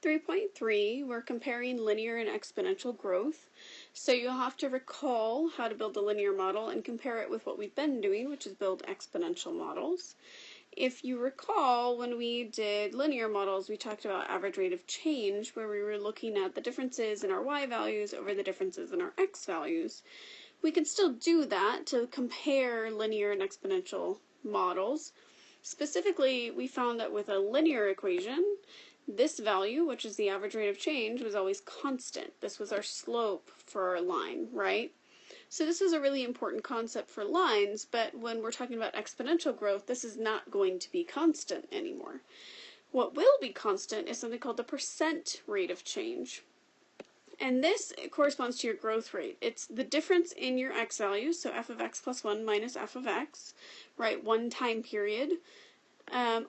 3.3, we're comparing linear and exponential growth. So you'll have to recall how to build a linear model and compare it with what we've been doing, which is build exponential models. If you recall, when we did linear models, we talked about average rate of change, where we were looking at the differences in our y values over the differences in our x values. We can still do that to compare linear and exponential models. Specifically, we found that with a linear equation, this value, which is the average rate of change, was always constant. This was our slope for our line, right? So this is a really important concept for lines, but when we're talking about exponential growth, this is not going to be constant anymore. What will be constant is something called the percent rate of change. And this corresponds to your growth rate. It's the difference in your x values, so f of x plus 1 minus f of x, right, one time period,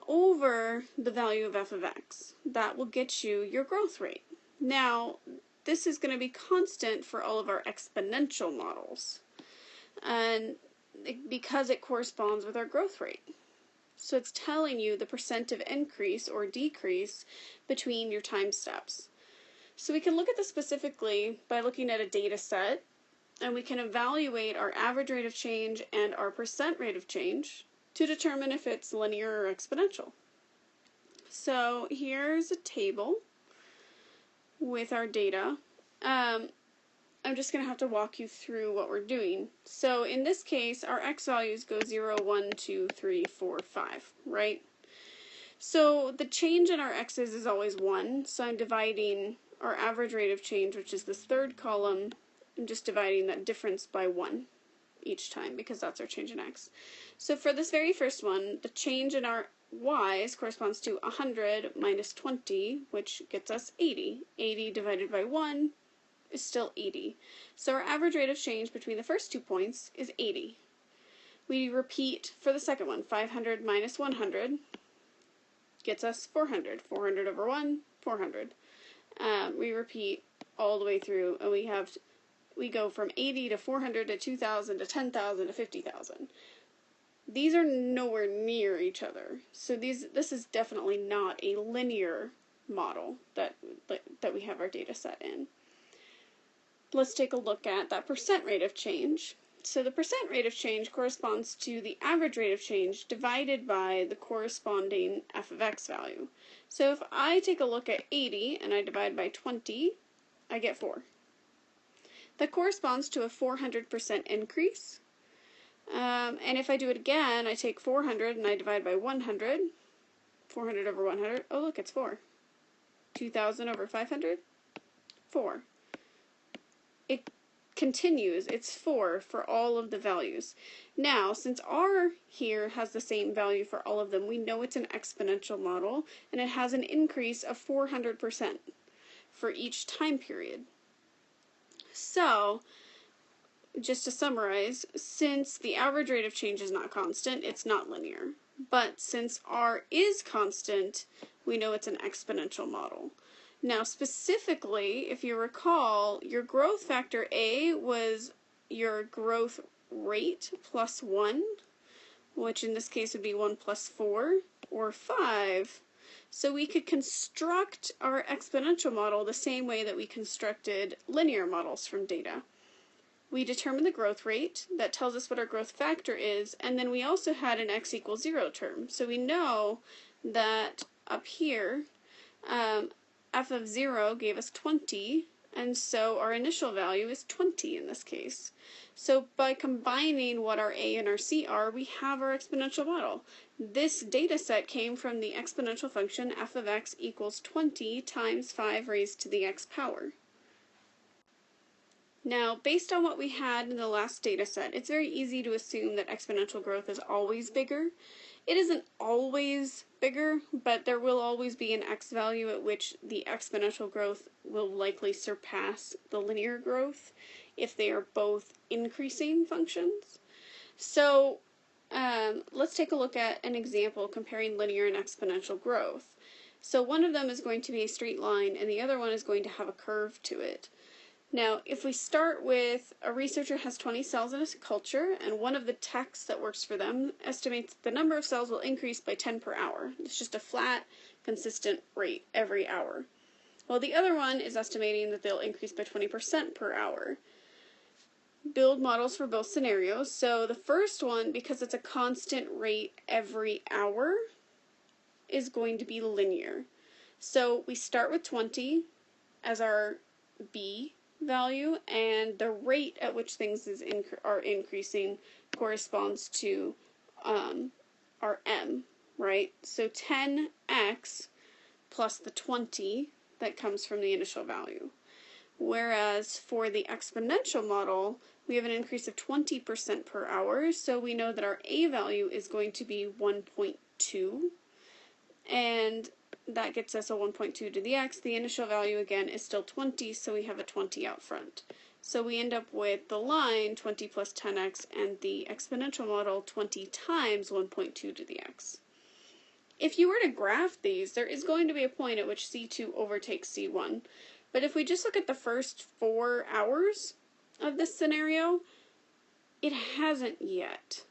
over the value of f of x. That will get you your growth rate. Now, this is going to be constant for all of our exponential models, and because it corresponds with our growth rate. So it's telling you the percent of increase or decrease between your time steps. So we can look at this specifically by looking at a data set, and we can evaluate our average rate of change and our percent rate of change to determine if it's linear or exponential. So here's a table with our data. I'm just going to have to walk you through what we're doing. So in this case, our x values go 0, 1, 2, 3, 4, 5, right? So the change in our x's is always 1, so I'm dividing our average rate of change, which is this third column, I'm just dividing that difference by 1 each time, because that's our change in x. So for this very first one, the change in our y's corresponds to 100 minus 20, which gets us 80. 80 divided by 1 is still 80. So our average rate of change between the first 2 points is 80. We repeat for the second one. 500 minus 100 gets us 400. 400 over 1, 400. We repeat all the way through, and we go from 80 to 400 to 2,000 to 10,000 to 50,000. These are nowhere near each other. So this is definitely not a linear model that we have our data set in. Let's take a look at that percent rate of change. So the percent rate of change corresponds to the average rate of change divided by the corresponding f of x value. So if I take a look at 80 and I divide by 20, I get 4. That corresponds to a 400% increase. And if I do it again, I take 400 and I divide by 100. 400 over 100, oh look, it's 4. 2,000 over 500, 4. It continues, it's 4 for all of the values. Now, since r here has the same value for all of them, we know it's an exponential model, and it has an increase of 400% for each time period. So, just to summarize, since the average rate of change is not constant, it's not linear. But since r is constant, we know it's an exponential model. Now, specifically, if you recall, your growth factor A was your growth rate plus 1, which in this case would be 1 plus 4, or 5. So we could construct our exponential model the same way that we constructed linear models from data. We determine the growth rate, that tells us what our growth factor is, and then we also had an x equals 0 term. So we know that up here, f of 0 gave us 20, and so our initial value is 20 in this case. So by combining what our a and our c are, we have our exponential model. This data set came from the exponential function f of x equals 20 times 5 raised to the x power. Now, based on what we had in the last data set, it's very easy to assume that exponential growth is always bigger. It isn't always bigger, but there will always be an x value at which the exponential growth will likely surpass the linear growth if they are both increasing functions. So let's take a look at an example comparing linear and exponential growth. So one of them is going to be a straight line, and the other one is going to have a curve to it. Now, if we start with a researcher has 20 cells in a culture, and one of the techs that works for them estimates the number of cells will increase by 10 per hour. It's just a flat, consistent rate every hour. Well, the other one is estimating that they'll increase by 20% per hour. Build models for both scenarios. So the first one, because it's a constant rate every hour, is going to be linear. So we start with 20 as our B value, and the rate at which things are increasing corresponds to our M, right? So 10x plus the 20 that comes from the initial value. Whereas for the exponential model, we have an increase of 20% per hour, so we know that our A value is going to be 1.2, and that gets us a 1.2 to the x. The initial value, again, is still 20, so we have a 20 out front. So we end up with the line 20 plus 10x, and the exponential model 20 times 1.2 to the x. If you were to graph these, there is going to be a point at which C2 overtakes C1. But if we just look at the first 4 hours of this scenario, it hasn't yet.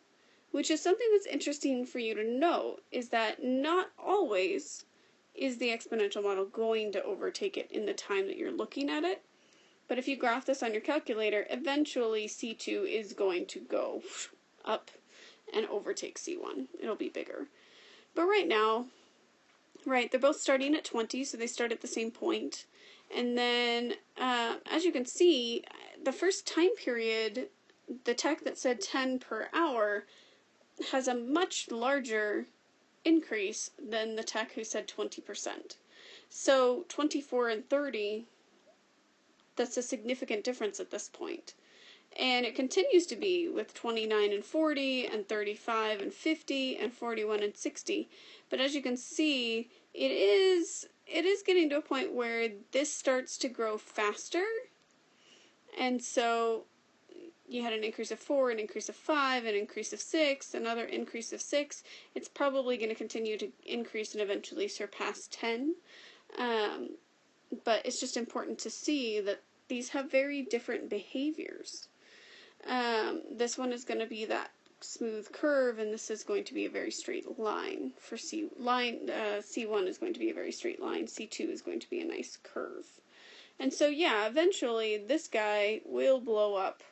Which is something that's interesting for you to know, is that not always is the exponential model going to overtake it in the time that you're looking at it. But if you graph this on your calculator, eventually C2 is going to go up and overtake C1. It'll be bigger. But right now, right, they're both starting at 20, so they start at the same point. And then, as you can see, the first time period, the tech that said 10 per hour has a much larger increase than the tech who said 20%. So 24 and 30, that's a significant difference at this point. And it continues to be with 29 and 40 and 35 and 50 and 41 and 60. But as you can see, it is getting to a point where this starts to grow faster. And so you had an increase of 4, an increase of 5, an increase of 6, another increase of 6. It's probably going to continue to increase and eventually surpass 10. But it's just important to see that these have very different behaviors. This one is going to be that smooth curve, and this is going to be a very straight line. For C1 is going to be a very straight line. C2 is going to be a nice curve. And so, yeah, eventually this guy will blow up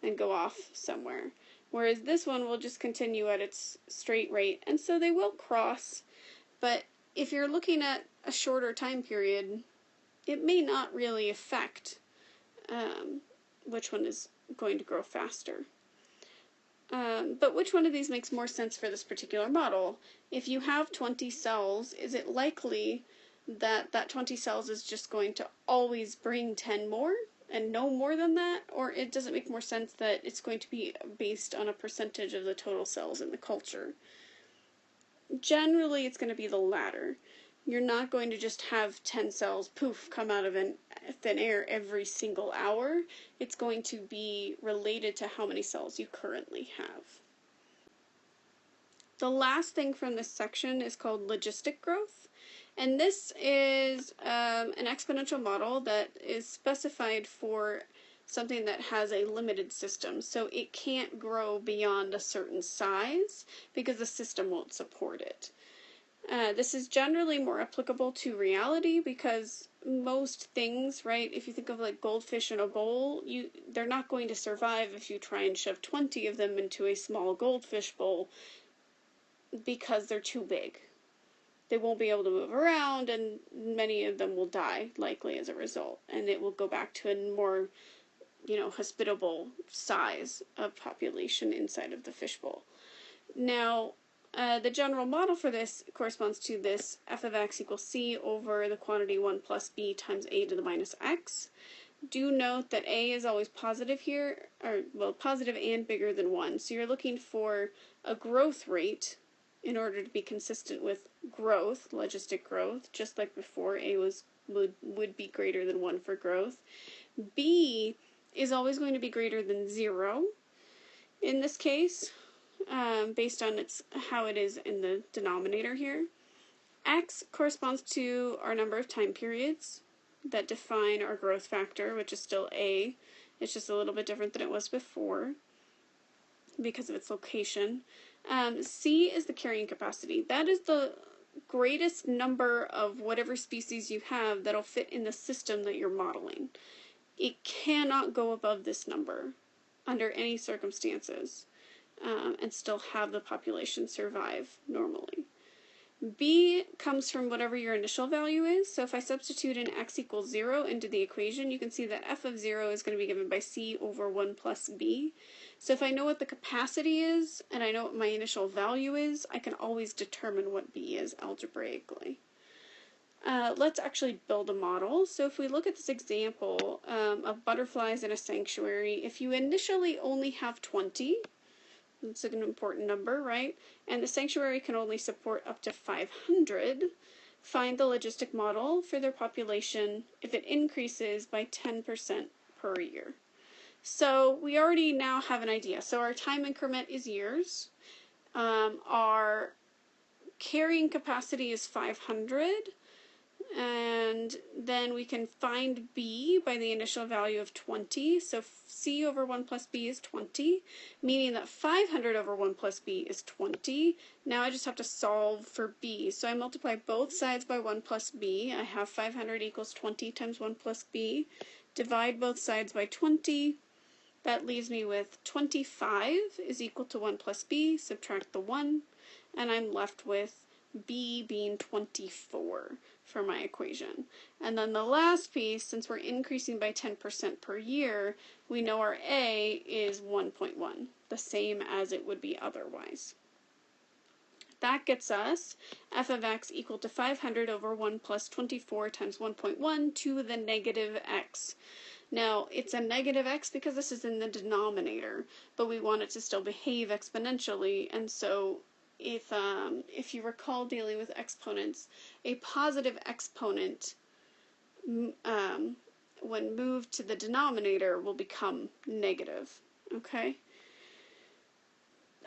and go off somewhere. Whereas this one will just continue at its straight rate. And so they will cross. But if you're looking at a shorter time period, it may not really affect which one is going to grow faster. But which one of these makes more sense for this particular model? If you have 20 cells, is it likely that that 20 cells is just going to always bring 10 more and no more than that? Or does it make more sense that it's going to be based on a percentage of the total cells in the culture? Generally, it's going to be the latter. You're not going to just have 10 cells, poof, come out of thin air every single hour. It's going to be related to how many cells you currently have. The last thing from this section is called logistic growth. And this is an exponential model that is specified for something that has a limited system. So it can't grow beyond a certain size because the system won't support it. This is generally more applicable to reality because most things, right, if you think of like goldfish in a bowl, they're not going to survive if you try and shove 20 of them into a small goldfish bowl because they're too big. They won't be able to move around, and many of them will die, likely, as a result. And it will go back to a more, hospitable size of population inside of the fishbowl. Now, the general model for this corresponds to this f of x equals c over the quantity 1 plus b times a to the minus x. Do note that a is always positive here, positive and bigger than 1. So you're looking for a growth rate in order to be consistent with growth, logistic growth, just like before, a would be greater than 1 for growth. B is always going to be greater than 0 in this case, based on how it is in the denominator here. X corresponds to our number of time periods that define our growth factor, which is still a. It's just a little bit different than it was before because of its location. C is the carrying capacity. That is the greatest number of whatever species you have that'll fit in the system that you're modeling. It cannot go above this number under any circumstances and still have the population survive normally. B comes from whatever your initial value is. So if I substitute in x equals 0 into the equation, you can see that f of 0 is going to be given by c over 1 plus b. So if I know what the capacity is, and I know what my initial value is, I can always determine what b is algebraically. Let's actually build a model. So if we look at this example of butterflies in a sanctuary, if you initially only have 20, that's an important number, right? And the sanctuary can only support up to 500. Find the logistic model for their population if it increases by 10% per year. So we already now have an idea. So our time increment is years. Our carrying capacity is 500. And then we can find b by the initial value of 20. So c over 1 plus b is 20, meaning that 500 over 1 plus b is 20. Now I just have to solve for b. So I multiply both sides by 1 plus b. I have 500 equals 20 times 1 plus b. Divide both sides by 20. That leaves me with 25 is equal to 1 plus b. Subtract the 1. And I'm left with b being 24 for my equation. And then the last piece, since we're increasing by 10% per year, we know our a is 1.1, the same as it would be otherwise. That gets us f of x equal to 500 over 1 plus 24 times 1.1 to the negative x. Now, it's a negative x because this is in the denominator, but we want it to still behave exponentially, and so if you recall dealing with exponents, a positive exponent when moved to the denominator will become negative, okay?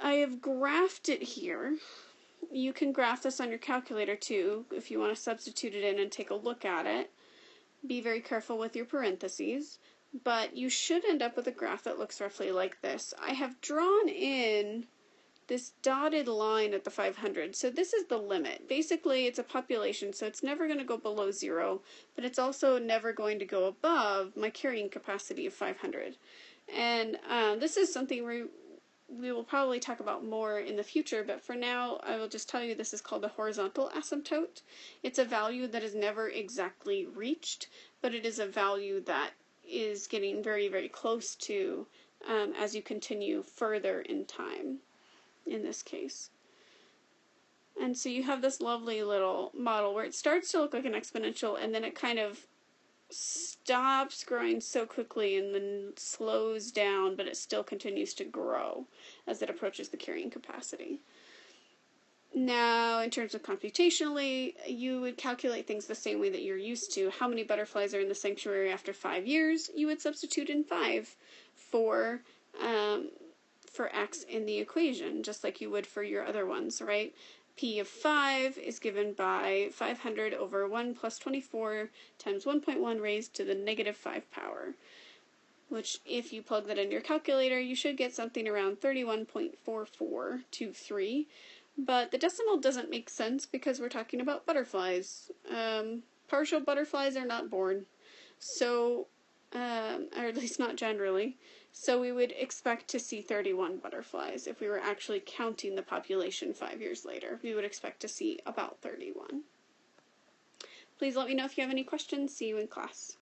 I have graphed it here. You can graph this on your calculator too if you want to substitute it in and take a look at it. Be very careful with your parentheses, but you should end up with a graph that looks roughly like this. I have drawn in this dotted line at the 500. So this is the limit. Basically, it's a population, so it's never going to go below 0, but it's also never going to go above my carrying capacity of 500. And this is something we will probably talk about more in the future, but for now, I will just tell you this is called a horizontal asymptote. It's a value that is never exactly reached, but it is a value that is getting very, very close to as you continue further in time. In this case. And so you have this lovely little model where it starts to look like an exponential and then it kind of stops growing so quickly and then slows down, but it still continues to grow as it approaches the carrying capacity. Now, in terms of computationally, you would calculate things the same way that you're used to. How many butterflies are in the sanctuary after 5 years? You would substitute in 5 for x in the equation, just like you would for your other ones, right? P of 5 is given by 500 over 1 plus 24 times 1.1 raised to the negative 5 power, which if you plug that into your calculator, you should get something around 31.4423, but the decimal doesn't make sense because we're talking about butterflies. Partial butterflies are not born, so, or at least not generally. So we would expect to see 31 butterflies. If we were actually counting the population 5 years later, we would expect to see about 31. Please let me know if you have any questions. See you in class.